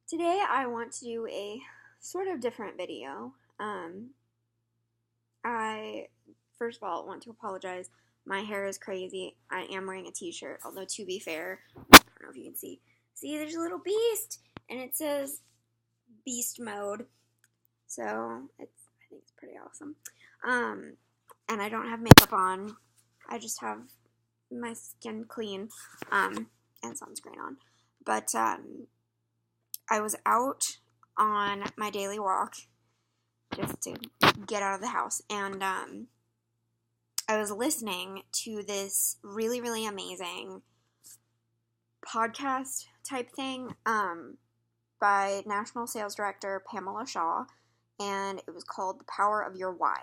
Today I want to do a sort of different video. I first of all want to apologize. My hair is crazy. I am wearing a t-shirt, although to be fair, I don't know if you can see. See, there's a little beast, and it says beast mode. So I think it's pretty awesome. And I don't have makeup on. I just have my skin clean, and sunscreen on. But I was out on my daily walk just to get out of the house, and I was listening to this really, really amazing podcast type thing by National Sales Director Pamela Shaw, and it was called The Power of Your Why.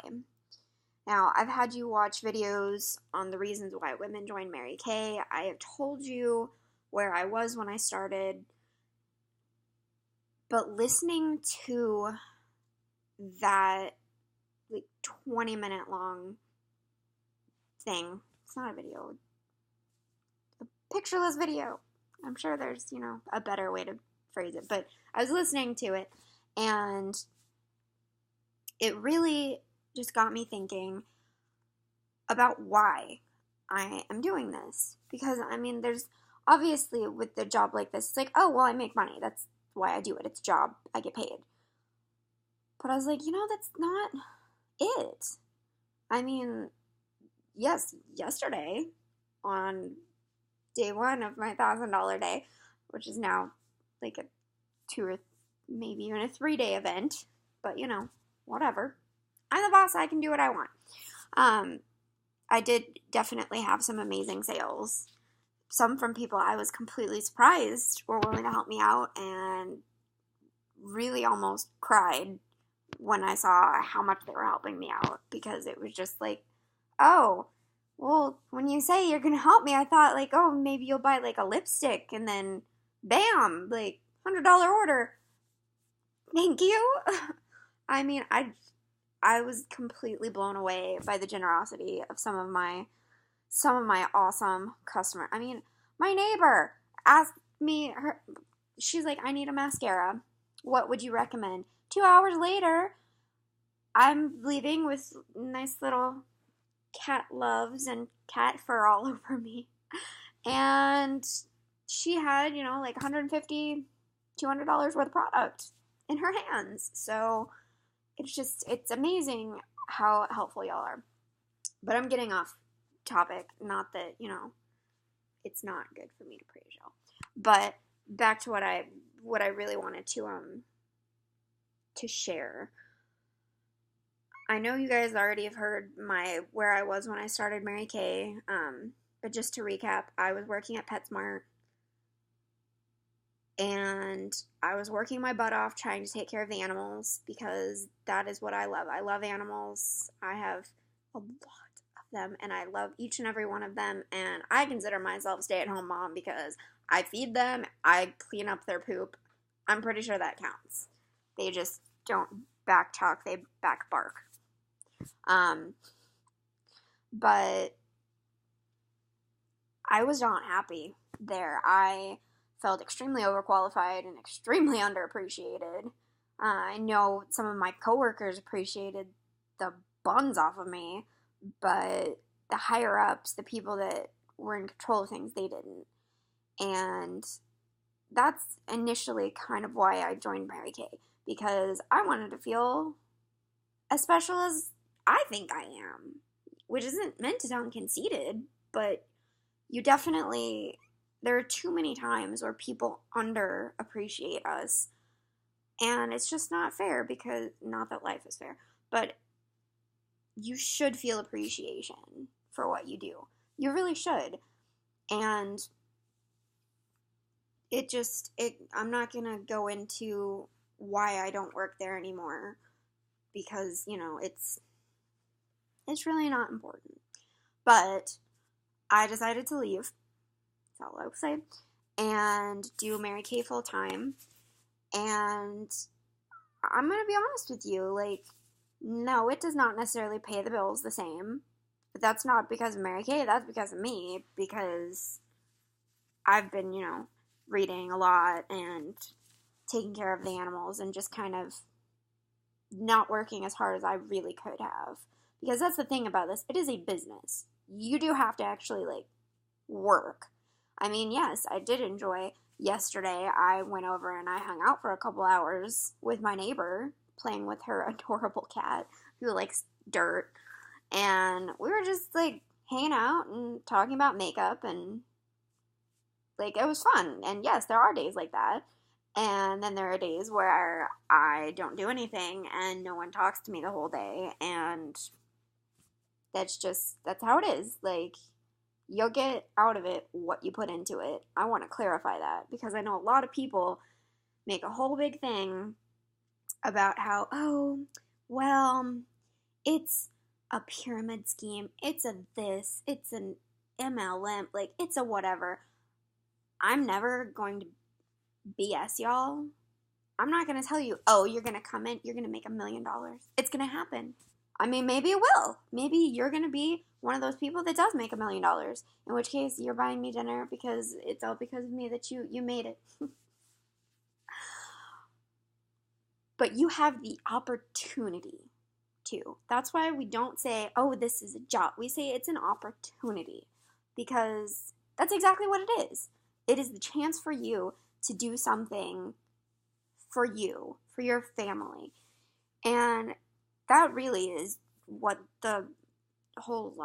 Now, I've had you watch videos on the reasons why women join Mary Kay. I have told you where I was when I started. But listening to that, 20-minute long thing, it's not a video, a pictureless video. I'm sure there's, a better way to phrase it. But I was listening to it, and it really just got me thinking about why I am doing this. Because, there's obviously with the job like this, it's like, oh, well, I make money. That's why I do it. It's a job. I get paid. But I was like, that's not it. Yes, yesterday on day one of my $1,000 day, which is now like a 2 or maybe even a 3-day event, but whatever. I'm the boss. I can do what I want. I did definitely have some amazing sales. Some from people I was completely surprised were willing to help me out, and really almost cried when I saw how much they were helping me out, because it was just like, oh, well, when you say you're going to help me, I thought like, oh, maybe you'll buy like a lipstick, and then bam, like $100 order. Thank you. I was completely blown away by the generosity of some of my awesome customers. My neighbor asked me, she's like, I need a mascara. What would you recommend? 2 hours later, I'm leaving with nice little cat loves and cat fur all over me. And she had, like $150, $200 worth of product in her hands. So it's amazing how helpful y'all are. But I'm getting off topic. Not that, it's not good for me to praise y'all. But back to what I really wanted to share. I know you guys already have heard where I was when I started Mary Kay. But just to recap, I was working at PetSmart, and I was working my butt off trying to take care of the animals, because that is what I love. I love animals. I have a lot of them, and I love each and every one of them, and I consider myself a stay-at-home mom because I feed them, I clean up their poop. I'm pretty sure that counts. They just don't back talk, they back bark. But I was not happy there. I felt extremely overqualified and extremely underappreciated. I know some of my coworkers appreciated the buns off of me, but the higher ups, the people that were in control of things, they didn't. And that's initially kind of why I joined Mary Kay, because I wanted to feel as special as I think I am, which isn't meant to sound conceited, but there are too many times where people underappreciate us, and it's just not fair, because, not that life is fair, but you should feel appreciation for what you do. You really should. And I'm not going to go into why I don't work there anymore, because, it's really not important. But I decided to leave, that's all I will say, and do Mary Kay full time. And I'm going to be honest with you, no, it does not necessarily pay the bills the same. But that's not because of Mary Kay, that's because of me, because I've been, reading a lot and taking care of the animals and just kind of not working as hard as I really could have. Because that's the thing about this. It is a business. You do have to actually, like, work. I mean, yes, I did enjoy yesterday. I went over and I hung out for a couple hours with my neighbor, playing with her adorable cat who likes dirt. And we were just, like, hanging out and talking about makeup, and, like, it was fun. And yes, there are days like that. And then there are days where I don't do anything and no one talks to me the whole day. And that's how it is. Like, you'll get out of it what you put into it. I want to clarify that because I know a lot of people make a whole big thing about how, oh, well, it's a pyramid scheme. It's a this. It's an MLM. Like, it's a whatever. I'm never going to BS y'all. I'm not going to tell you, oh, you're going to come in, you're going to make $1 million. It's going to happen. I mean, maybe it will. Maybe you're going to be one of those people that does make $1 million. In which case, you're buying me dinner because it's all because of me that you made it. But you have the opportunity to. That's why we don't say, oh, this is a job. We say it's an opportunity because that's exactly what it is. It is the chance for you to do something for you, for your family. And that really is what the whole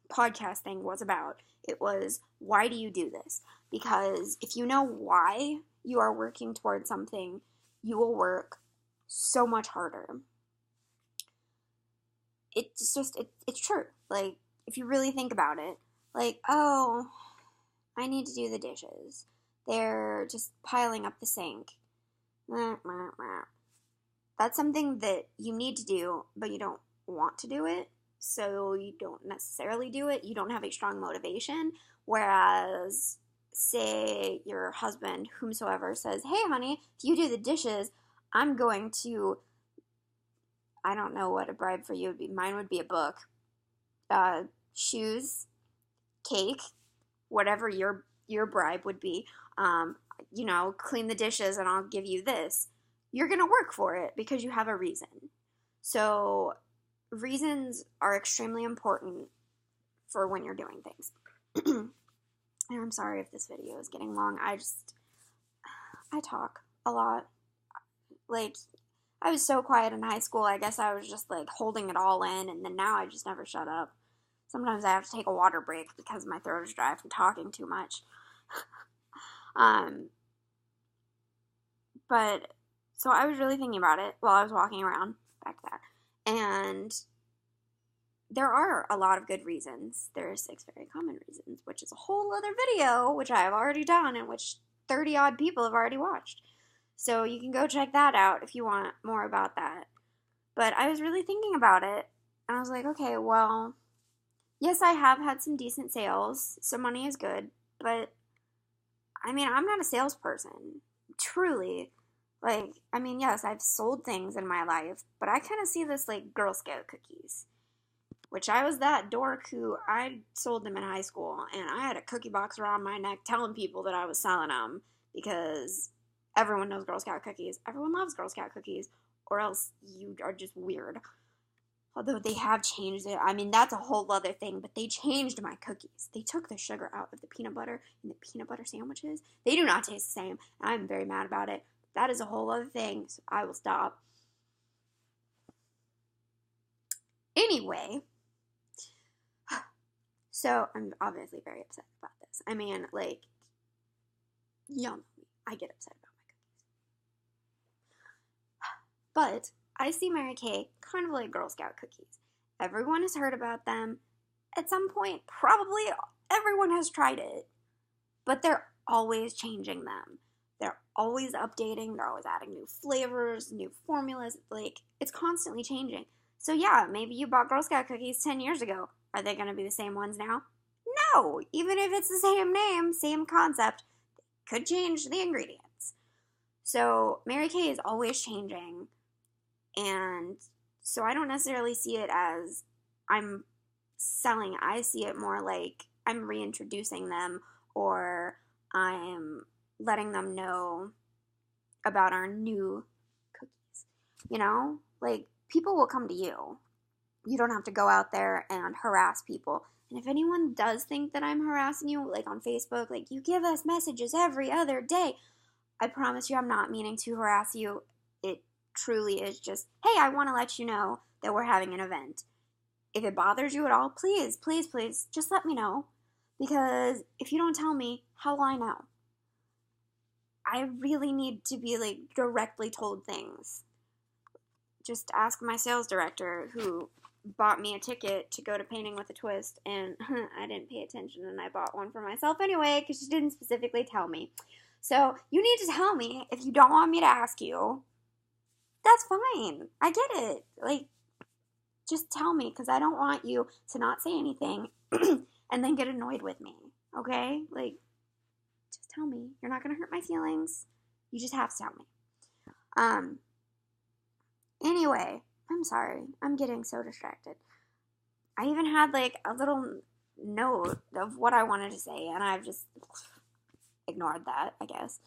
podcast thing was about. It was, why do you do this? Because if you know why you are working towards something, you will work so much harder. It's just, it's true. Like, if you really think about it, like, oh, I need to do the dishes. They're just piling up the sink. That's something that you need to do, but you don't want to do it, so you don't necessarily do it. You don't have a strong motivation. Whereas, say your husband, whomsoever, says, hey, honey, if you do the dishes, I'm going to, I don't know what a bribe for you would be. Mine would be a book. Shoes, cake, whatever your bribe would be. Clean the dishes and I'll give you this. You're going to work for it because you have a reason. So reasons are extremely important for when you're doing things. And I'm sorry if this video is getting long. I talk a lot. Like, I was so quiet in high school. I guess I was just, like, holding it all in, and then now I just never shut up. Sometimes I have to take a water break because my throat is dry from talking too much. But, so I was really thinking about it while I was walking around, back to that, and there are a lot of good reasons. There are 6 very common reasons, which is a whole other video, which I have already done, and which 30-odd people have already watched. So you can go check that out if you want more about that. But I was really thinking about it, and I was like, okay, well, yes, I have had some decent sales, so money is good, but, I mean, I'm not a salesperson, truly. Like, I mean, yes, I've sold things in my life, but I kind of see this like Girl Scout cookies, which I was that dork who I sold them in high school, and I had a cookie box around my neck telling people that I was selling them because everyone knows Girl Scout cookies. Everyone loves Girl Scout cookies, or else you are just weird. Although they have changed it. I mean, that's a whole other thing, but they changed my cookies. They took the sugar out of the peanut butter in the peanut butter sandwiches. They do not taste the same. I'm very mad about it. That is a whole other thing, so I will stop. Anyway, so I'm obviously very upset about this. I mean, like, y'all know me. I get upset about my cookies. But I see Mary Kay kind of like Girl Scout cookies. Everyone has heard about them. At some point, probably everyone has tried it. But they're always changing them. They're always updating. They're always adding new flavors, new formulas. Like, it's constantly changing. So yeah, maybe you bought Girl Scout cookies 10 years ago. Are they going to be the same ones now? No. Even if it's the same name, same concept, could change the ingredients. So Mary Kay is always changing. And so I don't necessarily see it as I'm selling. I see it more like I'm reintroducing them, or I'm letting them know about our new cookies. You know, like, people will come to you. You don't have to go out there and harass people. And if anyone does think that I'm harassing you, like on Facebook, like, you give us messages every other day, I promise you I'm not meaning to harass you. It truly is just, hey, I want to let you know that we're having an event. If it bothers you at all, please, please, please, just let me know. Because if you don't tell me, how will I know? I really need to be, like, directly told things. Just ask my sales director, who bought me a ticket to go to Painting with a Twist, and I didn't pay attention, and I bought one for myself anyway, because she didn't specifically tell me. So, you need to tell me if you don't want me to ask you. That's fine. I get it. Like, just tell me, because I don't want you to not say anything and then get annoyed with me, okay? Like, just tell me. You're not going to hurt my feelings. You just have to tell me. Anyway, I'm sorry. I'm getting so distracted. I even had, like, a little note of what I wanted to say, and I've just ignored that, I guess.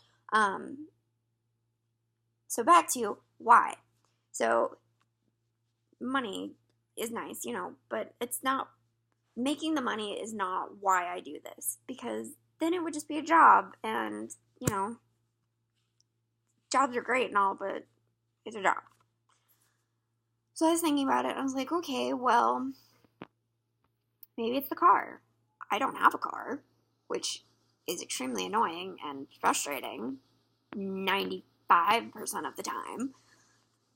So back to why. So, money is nice, but it's not, making the money is not why I do this, because then it would just be a job, and, jobs are great and all, but it's a job. So I was thinking about it, and I was like, okay, well, maybe it's the car. I don't have a car, which is extremely annoying and frustrating 95% of the time.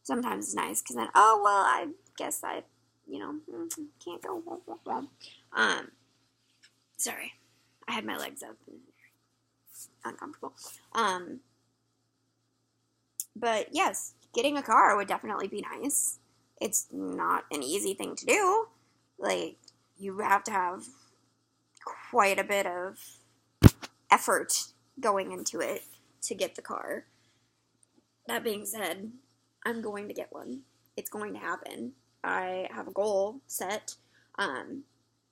Sometimes it's nice, because then, oh, well, I guess I, can't go. Sorry. I had my legs up and uncomfortable. But yes, getting a car would definitely be nice. It's not an easy thing to do. Like, you have to have quite a bit of effort going into it to get the car. That being said, I'm going to get one. It's going to happen. I have a goal set, and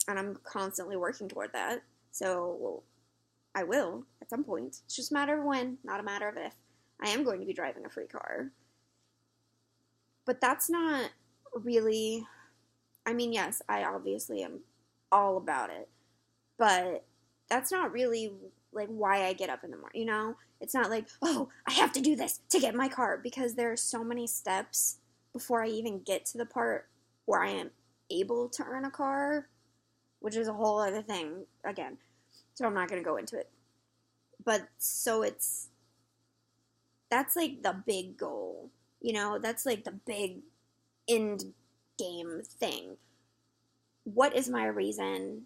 I'm constantly working toward that. So I will at some point. It's just a matter of when, not a matter of if. I am going to be driving a free car. But that's not really, I mean, yes, I obviously am all about it. But that's not really, like, why I get up in the morning, It's not like, oh, I have to do this to get my car, because there are so many steps before I even get to the part where I am able to earn a car, which is a whole other thing, again. So I'm not going to go into it. But, so that's, like, the big goal, That's, like, the big end game thing. What is my reason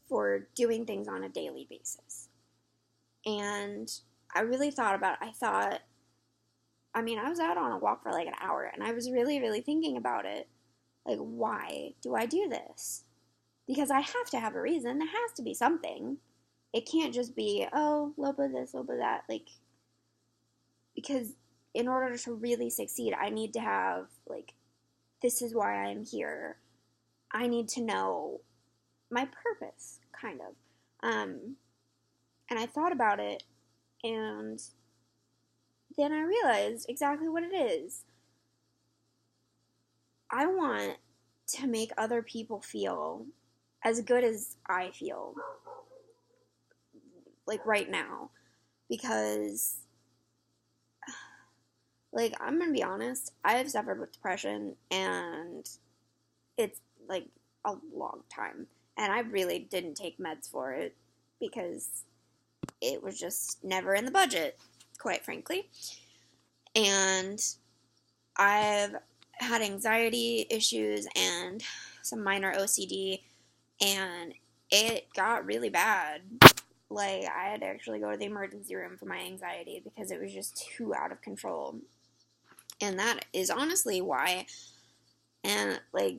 for doing things on a daily basis? And I really thought about it. I was out on a walk for like an hour, and I was really, really thinking about it. Like, why do I do this? Because I have to have a reason. There has to be something. It can't just be, oh, little bit of this, little bit of that. Like, because in order to really succeed, I need to have, like, this is why I'm here. I need to know my purpose, kind of. And I thought about it, and then I realized exactly what it is. I want to make other people feel as good as I feel, like, right now. Because, like, I'm gonna be honest, I have suffered with depression, and it's, like, a long time. And I really didn't take meds for it, because it was just never in the budget, quite frankly. And I've had anxiety issues and some minor OCD, and it got really bad. Like, I had to actually go to the emergency room for my anxiety, because it was just too out of control. And that is honestly why, and, like,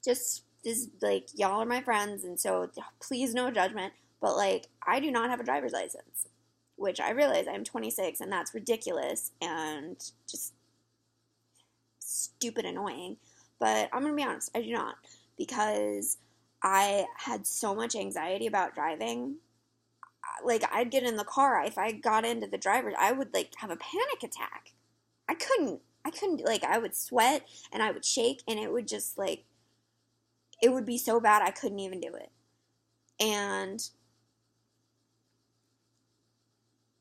just this, like, y'all are my friends, and so please, no judgment, but, like, I do not have a driver's license, which I realize I'm 26, and that's ridiculous, and just stupid annoying, but I'm gonna be honest, I do not, because I had so much anxiety about driving. like, I'd get in the car. If I got into the driver's, I would, like, have a panic attack. I couldn't, like, I would sweat and I would shake and it would just, like, it would be so bad I couldn't even do it. And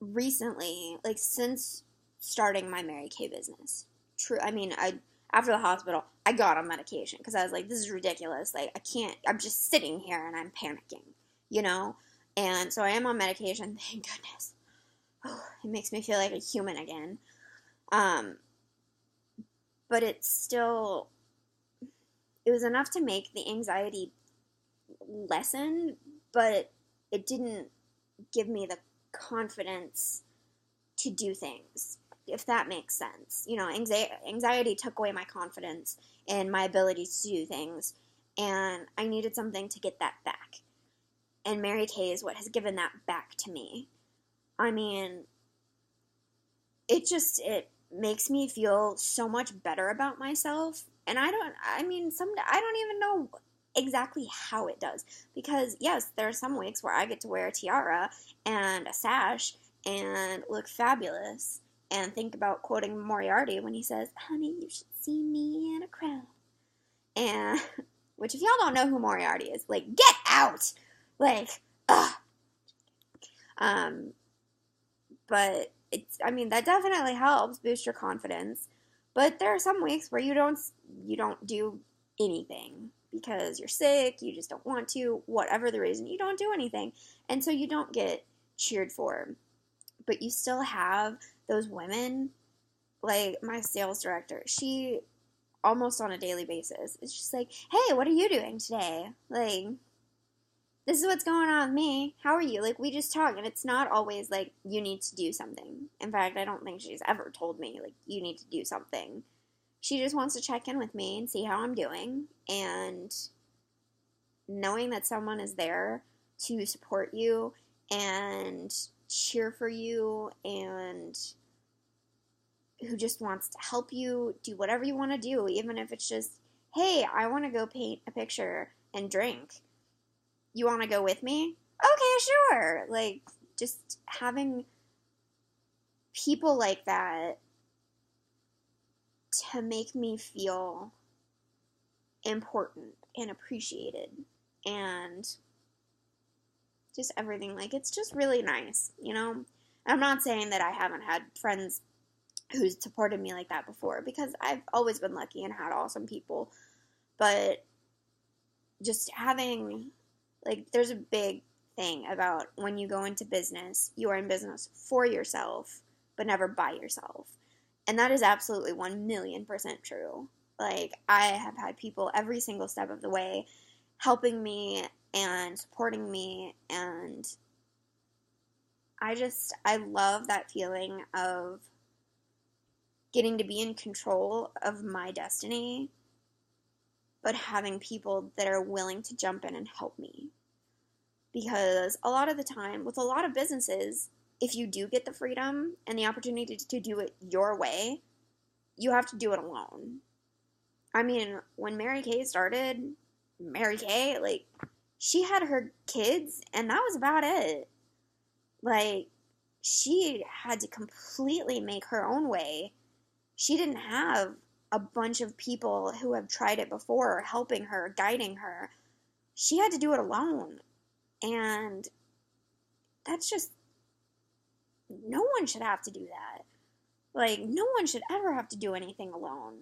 recently, like, since starting my Mary Kay business, after the hospital, I got on medication because I was like, this is ridiculous. Like, I'm just sitting here and I'm panicking, you know? And so I am on medication, thank goodness. Oh, it makes me feel like a human again. But it was enough to make the anxiety lessen, but it didn't give me the confidence to do things, if that makes sense. You know, anxiety took away my confidence and my ability to do things, and I needed something to get that back. And Mary Kay is what has given that back to me. I mean, it makes me feel so much better about myself. And I don't even know exactly how it does. Because, yes, there are some weeks where I get to wear a tiara and a sash and look fabulous and think about quoting Moriarty when he says, honey, you should see me in a crowd. And, which if y'all don't know who Moriarty is, like, get out! Like, ugh. But that definitely helps boost your confidence. But there are some weeks where you don't do anything because you're sick, you just don't want to, whatever the reason, you don't do anything. And so you don't get cheered for. But you still have those women, like my sales director, she almost on a daily basis, it's just like, hey, what are you doing today? Like, this is what's going on with me. How are you? Like, we just talk, and it's not always like, you need to do something. In fact, I don't think she's ever told me, like, you need to do something. She just wants to check in with me and see how I'm doing, and knowing that someone is there to support you and cheer for you and who just wants to help you do whatever you want to do, even if it's just, hey, I want to go paint a picture and drink. You want to go with me? Okay, sure. Like, just having people like that to make me feel important and appreciated and just everything. Like, it's just really nice, you know? I'm not saying that I haven't had friends who supported me like that before, because I've always been lucky and had awesome people. But just having, like, there's a big thing about when you go into business, you are in business for yourself, but never by yourself. And that is absolutely 1,000,000% true. Like, I have had people every single step of the way helping me and supporting me, and I love that feeling of getting to be in control of my destiny, but having people that are willing to jump in and help me. Because a lot of the time, with a lot of businesses, if you do get the freedom and the opportunity to do it your way, you have to do it alone. I mean, when Mary Kay started, Mary Kay, like, she had her kids, and that was about it. Like, she had to completely make her own way. She didn't have a bunch of people who have tried it before helping her, guiding her. She had to do it alone. And that's just, no one should have to do that. Like, no one should ever have to do anything alone.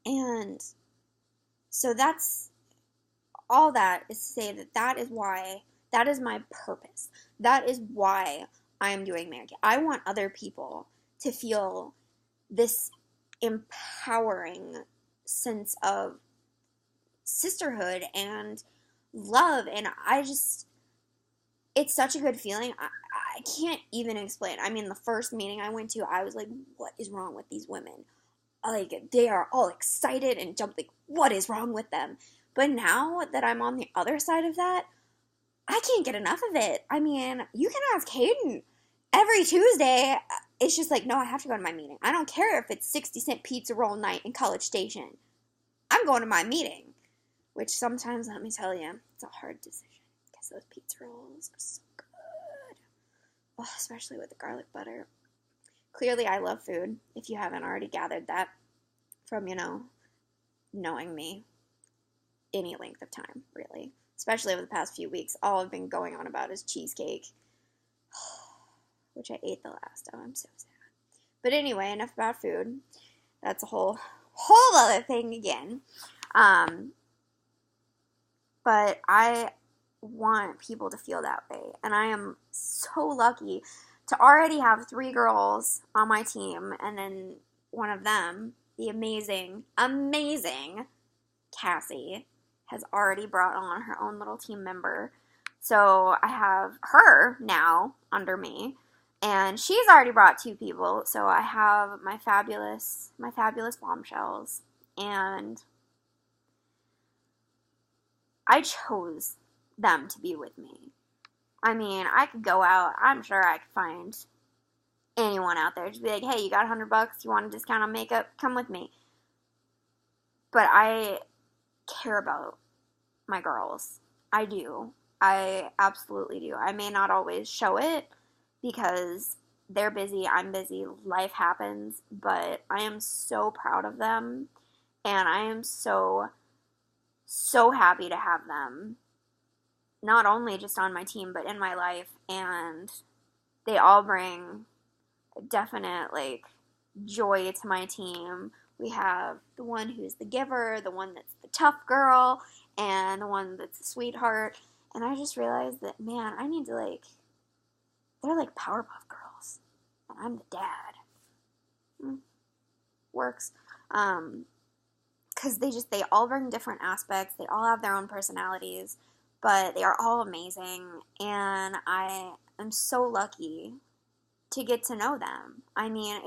And so that's, all that is to say that is my purpose. That is why I am doing Mary Kay. I want other people to feel this empowering sense of sisterhood and love, and it's such a good feeling. I can't even explain. I mean, the first meeting I went to, I was like, what is wrong with these women? Like, they are all excited and jumped, like, what is wrong with them? But now that I'm on the other side of that, I can't get enough of it. I mean, you can ask Hayden. Every Tuesday, it's just like, no, I have to go to my meeting. I don't care if it's 60-cent pizza roll night in College Station. I'm going to my meeting. Which sometimes, let me tell you, it's a hard decision. Because those pizza rolls are so oh, especially with the garlic butter. Clearly, I love food, if you haven't already gathered that from, knowing me any length of time, really. Especially over the past few weeks, all I've been going on about is cheesecake, which I ate the last of. I'm so sad. But anyway, enough about food. That's a whole other thing again. But I want people to feel that way. And I am so lucky to already have 3 girls on my team. And then one of them, the amazing Cassie, has already brought on her own little team member. So I have her now under me. And she's already brought 2 people. So I have my fabulous bombshells. And I chose them to be with me. I mean, I could go out. I'm sure I could find anyone out there. Just be like, hey, you got $100? You want a discount on makeup? Come with me. But I care about my girls. I do. I absolutely do. I may not always show it because they're busy, I'm busy, life happens, but I am so proud of them, and I am so happy to have them, not only just on my team, but in my life, and they all bring definite, joy to my team. We have the one who's the giver, the one that's the tough girl, and the one that's the sweetheart, and I just realized that, man, I need to, they're like Powerpuff Girls, and I'm the dad. Works. Because they all bring different aspects, they all have their own personalities, but they are all amazing, and I am so lucky to get to know them. I mean,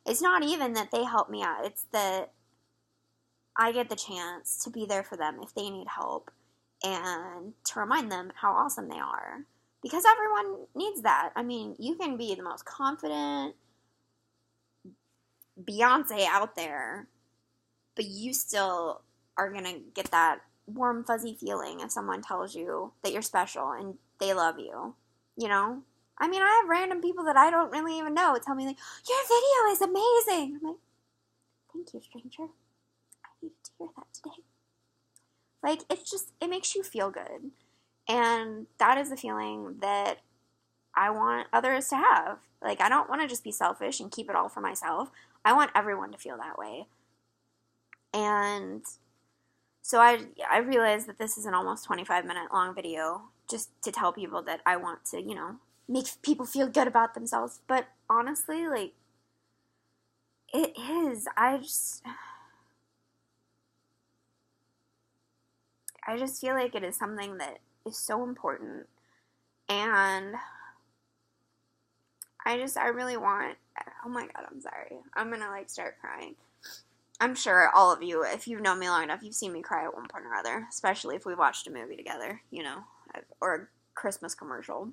it's not even that they help me out, it's that I get the chance to be there for them if they need help, and to remind them how awesome they are. Because everyone needs that. I mean, you can be the most confident Beyonce out there, but you still are going to get that warm, fuzzy feeling if someone tells you that you're special and they love you. I mean, I have random people that I don't really even know tell me, your video is amazing. I'm like, thank you, stranger. I needed to hear that today. It makes you feel good. And that is the feeling that I want others to have. I don't want to just be selfish and keep it all for myself. I want everyone to feel that way. And so I realized that this is an almost 25-minute long video just to tell people that I want to, make people feel good about themselves. But honestly, it is. I just feel like it is something that is so important, and I really want, oh my god, I'm sorry, I'm gonna start crying. I'm sure all of you, if you've known me long enough, you've seen me cry at one point or other, especially if we watched a movie together, or a Christmas commercial,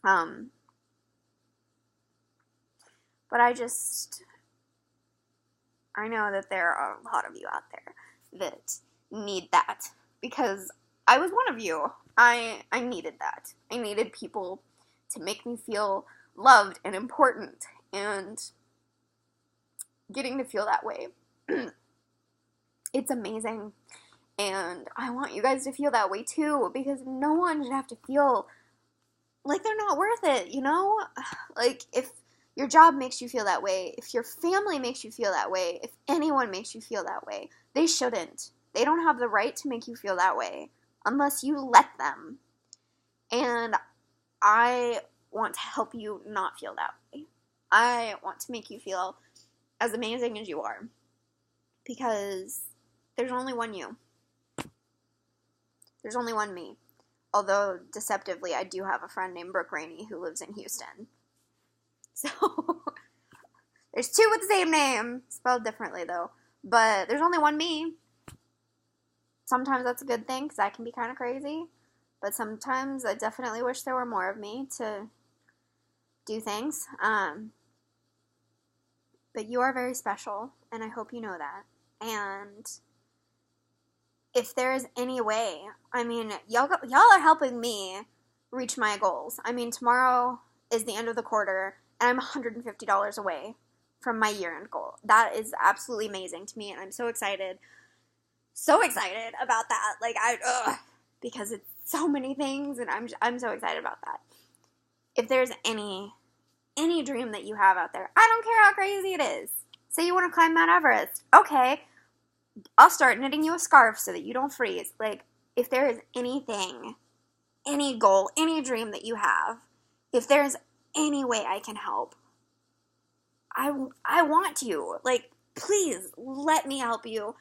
but I know that there are a lot of you out there that need that, because I was one of you. I needed that. I needed people to make me feel loved and important, and getting to feel that way, it's amazing, and I want you guys to feel that way too, because no one should have to feel like they're not worth it, if your job makes you feel that way, if your family makes you feel that way, if anyone makes you feel that way, they shouldn't. They don't have the right to make you feel that way unless you let them. And I want to help you not feel that way. I want to make you feel as amazing as you are, because there's only one you. There's only one me. Although, deceptively, I do have a friend named Brooke Rainey who lives in Houston. So, there's 2 with the same name, spelled differently though. But there's only one me. Sometimes that's a good thing, because I can be kind of crazy. But sometimes I definitely wish there were more of me to do things. But you are very special, and I hope you know that. And if there is any way, I mean, y'all are helping me reach my goals. I mean, tomorrow is the end of the quarter, and I'm $150 away from my year-end goal. That is absolutely amazing to me, and I'm so excited about that. Like, because it's so many things, and I'm so excited about that. If there's any dream that you have out there, I don't care how crazy it is. Say you want to climb Mount Everest. Okay, I'll start knitting you a scarf so that you don't freeze. Like, if there is anything, any goal, any dream that you have, if there's any way I can help, I want to. Like, please let me help you.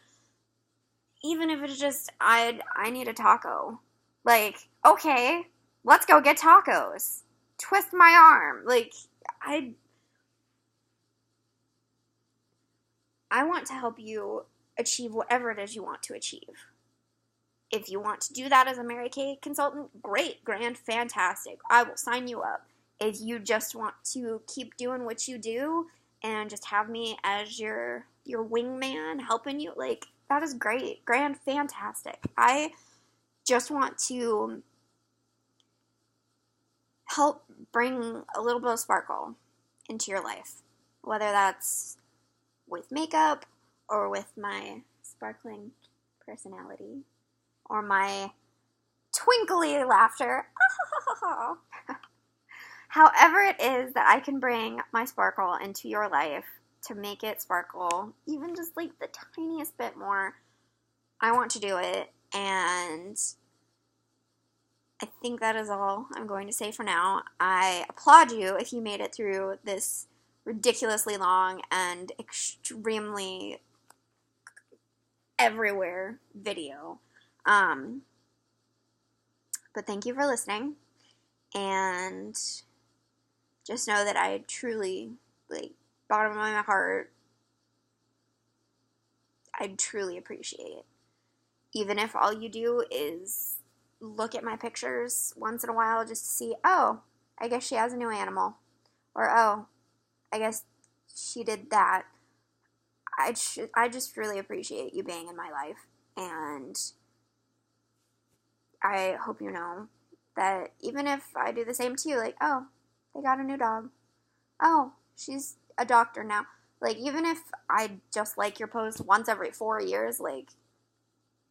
Even if it's just, I need a taco. Like, okay, let's go get tacos. Twist my arm. Like, I want to help you achieve whatever it is you want to achieve. If you want to do that as a Mary Kay consultant, great, grand, fantastic. I will sign you up. If you just want to keep doing what you do and just have me as your wingman helping you, like, that is great, grand, fantastic. I just want to help bring a little bit of sparkle into your life, whether that's with makeup or with my sparkling personality or my twinkly laughter. However it is that I can bring my sparkle into your life to make it sparkle even just like the tiniest bit more, I want to do it. And I think that is all I'm going to say for now. I applaud you if you made it through this ridiculously long and extremely everywhere video. But thank you for listening, and just know that I truly, like, bottom of my heart, I truly appreciate it. Even if all you do is look at my pictures once in a while just to see, oh, I guess she has a new animal, or oh, I guess she did that. I just really appreciate you being in my life, and I hope you know that even if I do the same to you, like, oh, they got a new dog. Oh, she's a doctor now. Like, even if I just like your post once every 4 years, like,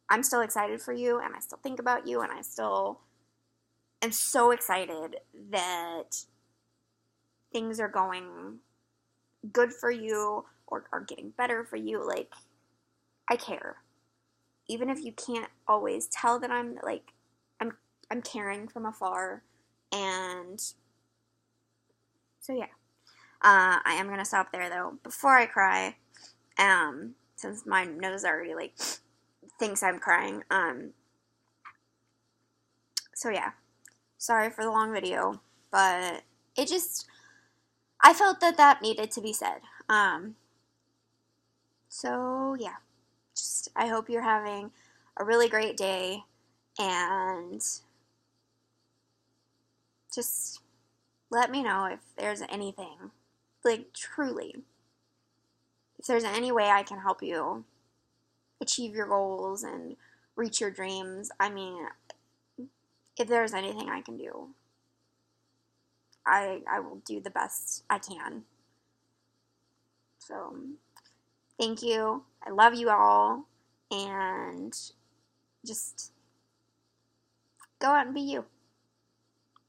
I'm still excited for you, and I still think about you, and I still am so excited that things are going good for you or are getting better for you. Like, I care. Even if you can't always tell that I'm caring from afar. And so yeah, I am gonna stop there though before I cry, since my nose already like thinks I'm crying. So yeah, sorry for the long video, but I felt that needed to be said. So yeah, I hope you're having a really great day, and just let me know if there's anything, like, truly, if there's any way I can help you achieve your goals and reach your dreams. I mean, if there's anything I can do, I will do the best I can. So, thank you. I love you all, and just go out and be you.